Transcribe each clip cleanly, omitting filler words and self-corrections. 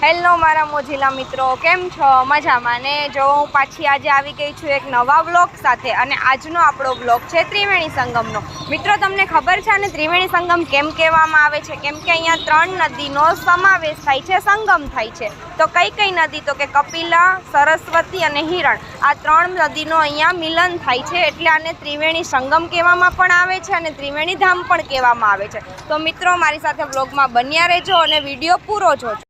Hello મારા મોજીલા મિત્રો, કેમ છો? મજામાં ને? જો હું પાછી આજે આવી ગઈ છું એક નવા વ્લોગ સાથે અને આજનો આપણો વ્લોગ છે ત્રિવેણી સંગમનો। મિત્રો, તમને ખબર છે આને ત્રિવેણી સંગમ કેમ કહેવામાં આવે છે? કેમ કે અહીંયા 3 નદીનો સમાવેશ થાય છે, સંગમ થાય છે। તો કઈ નદી? તો કે કપિલા, સરસ્વતી અને હિરણ, આ 3 નદીનો અહીંયા મિલન થાય છે, એટલે આને ત્રિવેણી સંગમ કહેવામાં પણ આવે છે અને ત્રિવેણી ધામ પણ કહેવામાં આવે છે। તો મિત્રો, મારી સાથે વ્લોગમાં બન્યા રહેજો અને વિડીયો પૂરો જોજો।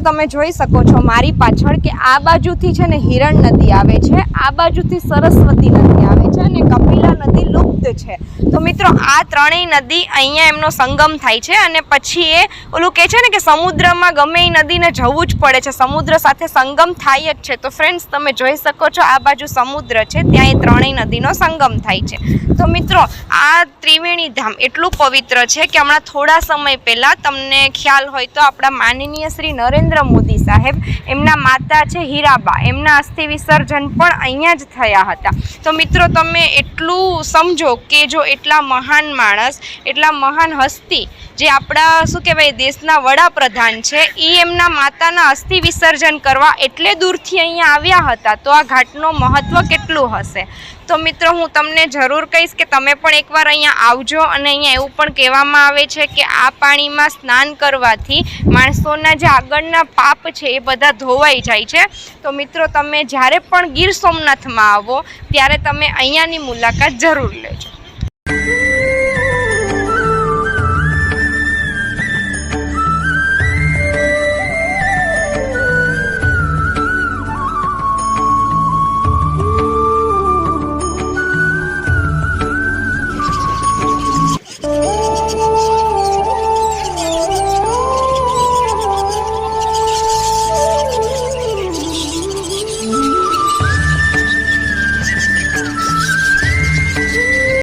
તમે જોઈ શકો છો મારી પાછળ કે આ બાજુથી છે ને હિરણ નદી આવે છે, આ બાજુથી સરસ્વતી નદી આવે છે અને કપિલા નદી લુપ્ત છે। તો મિત્રો, આ 3 નદી અહીંયા એમનો સંગમ થાય છે અને પછી એ ઓલું કહે છે ને કે સમુદ્રમાં ગમે એ નદીને જવું જ પડે છે, સમુદ્ર સાથે સંગમ થાય જ છે। તો ફ્રેન્ડ્સ, તમે જોઈ શકો છો આ બાજુ સમુદ્ર છે, ત્યાં એ 3 નદીનો સંગમ થાય છે। તો મિત્રો, આ ત્રિવેણી ધામ એટલું પવિત્ર છે કે હમણાં થોડા સમય પહેલાં તમને ખ્યાલ હોય તો આપણા માનનીય શ્રી નરેન્દ્ર મોદી સાહેબ, એમના માતા છે હીરાબા, એમના અસ્થિ વિસર્જન પણ અહીંયા જ થયા હતા। તો મિત્રો, તમે એટલું સમજો કે જો એટલા મહાન માણસ, એટલા મહાન હસ્તી, જે આપણા શું કહેવાય દેશના વડાપ્રધાન છે, એ એમના માતાના અસ્થિ વિસર્જન કરવા એટલે દૂરથી અહીંયા આવ્યા હતા, તો આ ઘાટનું મહત્ત્વ કેટલું હશે। તો મિત્રો, હું તમને જરૂર કહીશ કે તમે પણ એકવાર અહીંયા આવજો। અને અહીંયા એવું પણ કહેવામાં આવે છે કે આ પાણીમાં સ્નાન કરવાથી માણસોના જે આગળના પાપ છે એ બધા ધોવાઈ જાય છે। તો મિત્રો, તમે જ્યારે પણ ગીર સોમનાથમાં આવો ત્યારે તમે અહીંયાની મુલાકાત જરૂર લેજો।